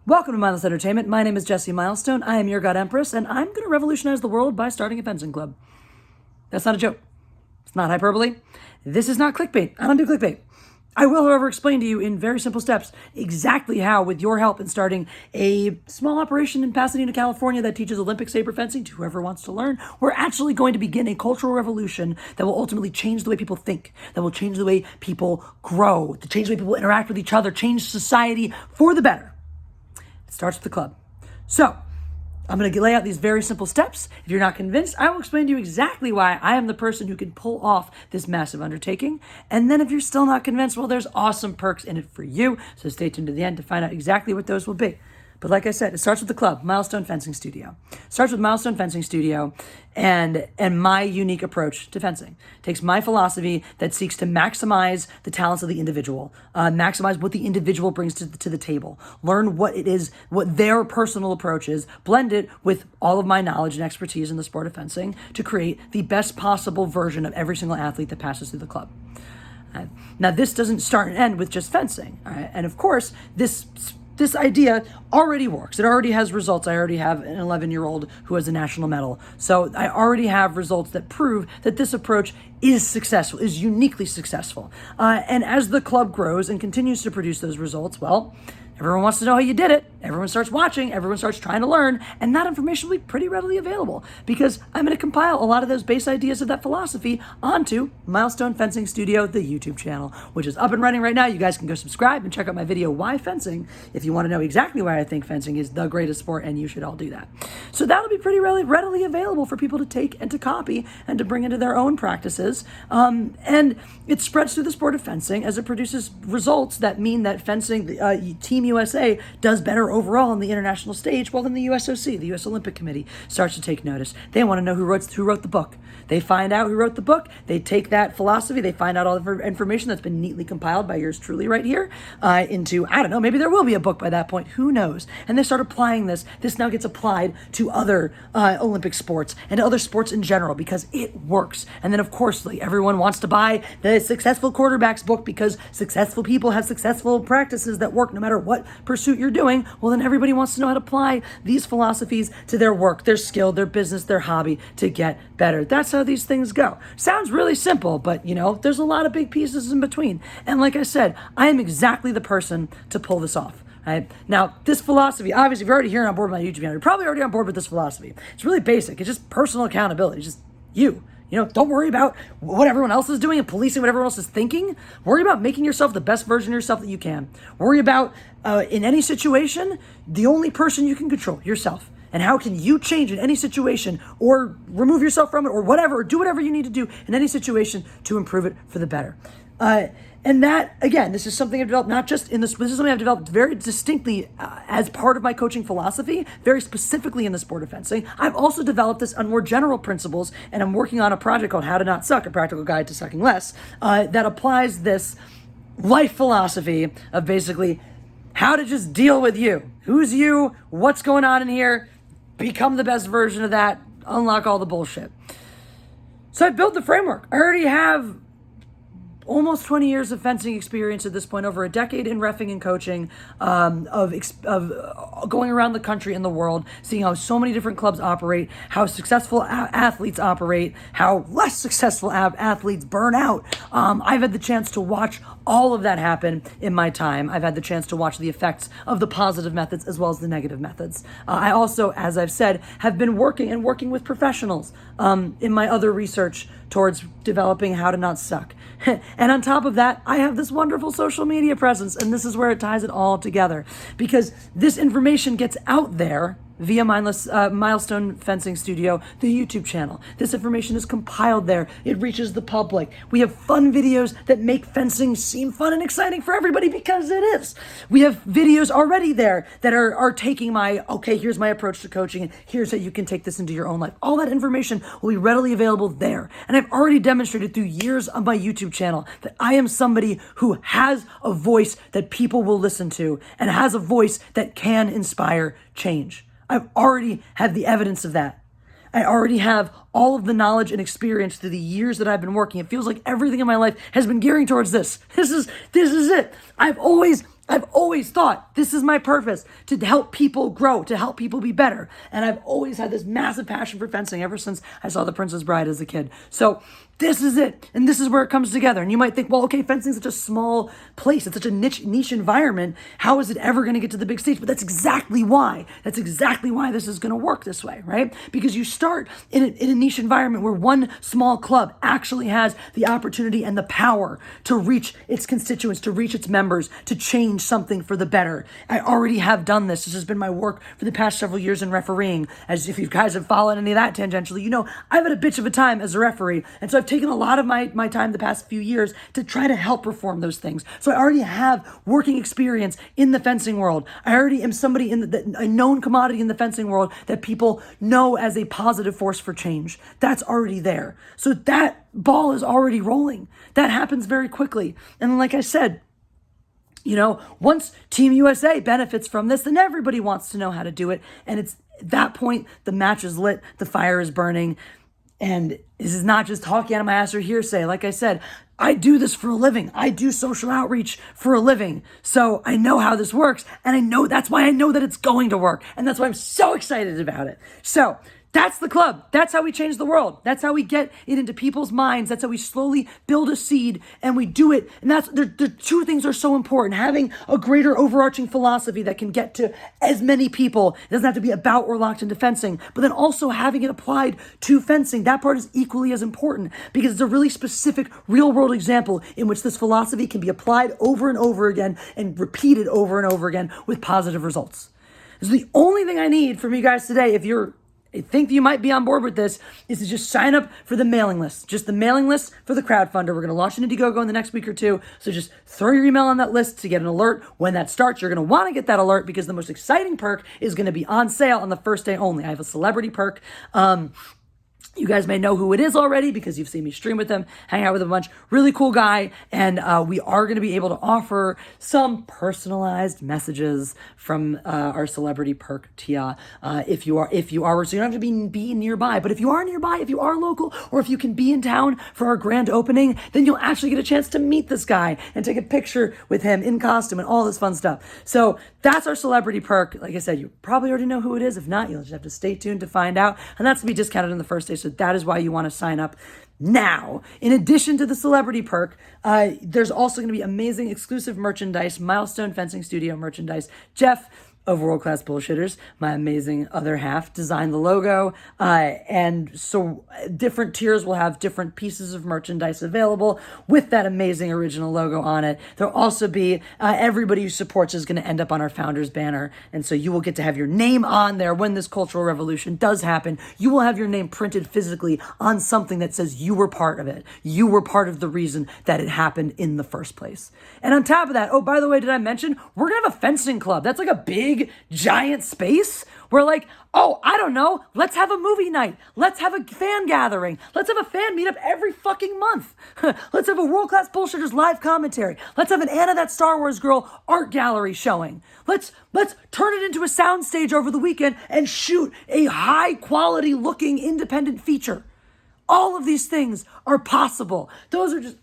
Welcome to Mindless Entertainment. My name is Jesse Milestone. I am your God Empress, and I'm going to revolutionize the world by starting a fencing club. That's not a joke. It's not hyperbole. This is not clickbait. I don't do clickbait. I will, however, explain to you in very simple steps exactly how, with your help in starting a small operation in Pasadena, California that teaches Olympic saber fencing to whoever wants to learn, we're actually going to begin a cultural revolution that will ultimately change the way people think, that will change the way people grow, to change the way people interact with each other, change society for the better. It starts with the club. So, I'm going to lay out these very simple steps. If you're not convinced, I will explain to you exactly why I am the person who can pull off this massive undertaking. And then if you're still not convinced, well, there's awesome perks in it for you. So stay tuned to the end to find out exactly what those will be. But like I said, it starts with the club, Milestone Fencing Studio. It starts with Milestone Fencing Studio and my unique approach to fencing. It takes my philosophy that seeks to maximize the talents of the individual, maximize what the individual brings to the table, learn what it is, what their personal approach is, blend it with all of my knowledge and expertise in the sport of fencing to create the best possible version of every single athlete that passes through the club. Now, this doesn't start and end with just fencing. All right? And of course, this idea already works. It already has results. I already have an 11-year-old who has a national medal. So I already have results that prove that this approach is successful, is uniquely successful. And as the club grows and continues to produce those results, well, everyone wants to know how you did it. Everyone starts watching. Everyone starts trying to learn. And that information will be pretty readily available because I'm going to compile a lot of those base ideas of that philosophy onto Milestone Fencing Studio, the YouTube channel, which is up and running right now. You guys can go subscribe and check out my video, Why Fencing, if you want to know exactly why I think fencing is the greatest sport, and you should all do that. So that'll be pretty readily available for people to take and to copy and to bring into their own practices. And it spreads through the sport of fencing as it produces results that mean that fencing, Team USA does better overall on the international stage. Well, then the USOC, the US Olympic Committee, starts to take notice. They want to know who wrote the book. They find out who wrote the book. They take that philosophy. They find out all the information that's been neatly compiled by yours truly right here into, I don't know, maybe there will be a book by that point. Who knows? And they start applying this. This now gets applied to other Olympic sports and to other sports in general because it works. And then, of course, like, everyone wants to buy the Successful Quarterbacks book because successful people have successful practices that work no matter what pursuit you're doing. Well, then everybody wants to know how to apply these philosophies to their work, their skill, their business, their hobby to get better. That's how these things go. Sounds really simple, but there's a lot of big pieces in between. And like I said, I am exactly the person to pull this off. Right? Now, this philosophy, obviously, if you're already here on board with my YouTube channel, you're probably already on board with this philosophy. It's really basic. It's just personal accountability. It's just you. Don't worry about what everyone else is doing and policing what everyone else is thinking. Worry about making yourself the best version of yourself that you can. Worry about, in any situation, the only person you can control, yourself. And how can you change in any situation or remove yourself from it or whatever, or do whatever you need to do in any situation to improve it for the better. And that, again, this is something I've developed not just in this, this is something I've developed very distinctly as part of my coaching philosophy, very specifically in the sport of fencing. I've also developed this on more general principles, and I'm working on a project called How to Not Suck, a practical guide to sucking less, that applies this life philosophy of basically how to just deal with you. Who's you? What's going on in here? Become the best version of that. Unlock all the bullshit. So I built the framework. I already have almost 20 years of fencing experience at this point, over a decade in reffing and coaching, of going around the country and the world, seeing how so many different clubs operate, how successful athletes operate, how less successful athletes burn out. I've had the chance to watch all of that happen in my time. I've had the chance to watch the effects of the positive methods as well as the negative methods. I also, as I've said, have been working with professionals in my other research towards developing How to Not Suck. And on top of that, I have this wonderful social media presence, and this is where it ties it all together. Because this information gets out there via Milestone Fencing Studio, the YouTube channel. This information is compiled there. It reaches the public. We have fun videos that make fencing seem fun and exciting for everybody because it is. We have videos already there that are taking here's my approach to coaching, and here's how you can take this into your own life. All that information will be readily available there. And I've already demonstrated through years of my YouTube channel that I am somebody who has a voice that people will listen to and has a voice that can inspire change. I've already had the evidence of that. I already have all of the knowledge and experience through the years that I've been working. It feels like everything in my life has been gearing towards this. This is it. I've always I've always thought this is my purpose, to help people grow, to help people be better. And I've always had this massive passion for fencing ever since I saw The Princess Bride as a kid. So this is it. And this is where it comes together. And you might think, well, okay, fencing is such a small place. It's such a niche environment. How is it ever going to get to the big stage? But that's exactly why. That's exactly why this is going to work this way, right? Because you start in a niche environment where one small club actually has the opportunity and the power to reach its constituents, to reach its members, to change something for the better. I already have done this. This has been my work for the past several years in refereeing. As if you guys have followed any of that tangentially, you know I've had a bitch of a time as a referee. And so I've taken a lot of my time the past few years to try to help reform those things. So I already have working experience in the fencing world. I already am somebody in a known commodity in the fencing world that people know as a positive force for change. That's already there. So that ball is already rolling. That happens very quickly. And like I said, you know, once Team USA benefits from this, then everybody wants to know how to do it. And it's at that point, the match is lit, the fire is burning. And this is not just talking out of my ass or hearsay. Like I said, I do this for a living. I do social outreach for a living. So I know how this works. And I know that's why I know that it's going to work. And that's why I'm so excited about it. So that's the club. That's how we change the world. That's how we get it into people's minds. That's how we slowly build a seed and we do it. And that's the two things are so important. Having a greater overarching philosophy that can get to as many people. It doesn't have to be about or locked into fencing, but then also having it applied to fencing. That part is equally as important because it's a really specific real world example in which this philosophy can be applied over and over again and repeated over and over again with positive results. This is the only thing I need from you guys today. If I think you might be on board with this, is to just sign up for the mailing list. Just the mailing list for the crowdfunder. We're going to launch an Indiegogo in the next week or two. So just throw your email on that list to get an alert when that starts. You're going to want to get that alert because the most exciting perk is going to be on sale on the first day only. I have a celebrity perk. You guys may know who it is already because you've seen me stream with him, hang out with him a bunch. Really cool guy. And we are going to be able to offer some personalized messages from our celebrity perk Tia. If you are, so you don't have to be nearby, but if you are nearby, if you are local, or if you can be in town for our grand opening, then you'll actually get a chance to meet this guy and take a picture with him in costume and all this fun stuff. So that's our celebrity perk. Like I said, you probably already know who it is. If not, you'll just have to stay tuned to find out. And that's to be discounted on the first day. So that is why you want to sign up now. In addition to the celebrity perk, there's also going to be amazing exclusive merchandise, Milestone Fencing Studio merchandise. Jeff of World Class Bullshitters, my amazing other half, designed the logo. And so different tiers will have different pieces of merchandise available with that amazing original logo on it. There'll also be everybody who supports is going to end up on our founders banner. And so you will get to have your name on there when this cultural revolution does happen. You will have your name printed physically on something that says you were part of it. You were part of the reason that it happened in the first place. And on top of that, oh, by the way, did I mention we're going to have a fencing club? That's like a big giant space. We're like, oh, I don't know. Let's have a movie night. Let's have a fan gathering. Let's have a fan meetup every fucking month. Let's have a World Class Bullshitters live commentary. Let's have an Anna That Star Wars Girl art gallery showing. Let's turn it into a soundstage over the weekend and shoot a high quality looking independent feature. All of these things are possible. Those are just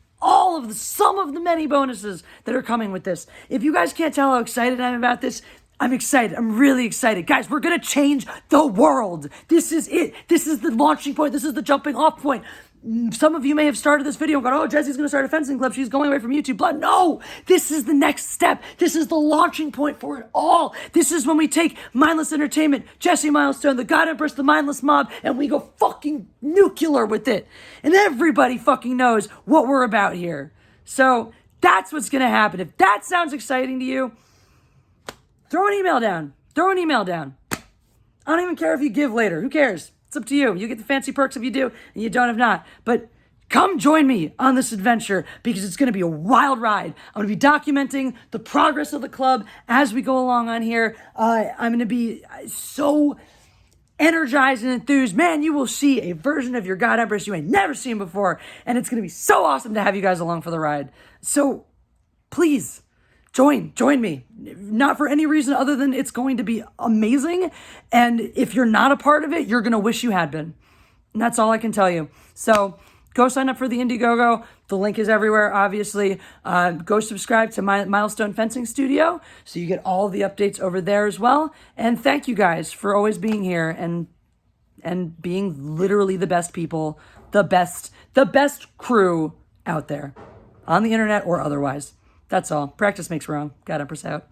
some of the many bonuses that are coming with this. If you guys can't tell how excited I am about this, I'm excited. I'm really excited. Guys, we're going to change the world. This is it. This is the launching point. This is the jumping off point. Some of you may have started this video and gone, oh, Jesse's going to start a fencing club. She's going away from YouTube. But no, this is the next step. This is the launching point for it all. This is when we take Mindless Entertainment, Jesse Milestone, the God Empress, the Mindless Mob, and we go fucking nuclear with it. And everybody fucking knows what we're about here. So that's what's going to happen. If that sounds exciting to you, throw an email down. I don't even care if you give later. Who cares? It's up to you. You get the fancy perks if you do, and you don't if not. But come join me on this adventure because it's going to be a wild ride. I'm going to be documenting the progress of the club as we go along on here. I'm going to be so energized and enthused. Man, you will see a version of your God Empress you ain't never seen before, and it's going to be so awesome to have you guys along for the ride. So please, join me. Not for any reason other than it's going to be amazing. And if you're not a part of it, you're going to wish you had been. And that's all I can tell you. So go sign up for the Indiegogo. The link is everywhere, obviously. Go subscribe to my Milestone Fencing Studio so you get all the updates over there as well. And thank you guys for always being here and being literally the best people, the best crew out there on the internet or otherwise. That's all. Practice makes wrong. God, Empress out.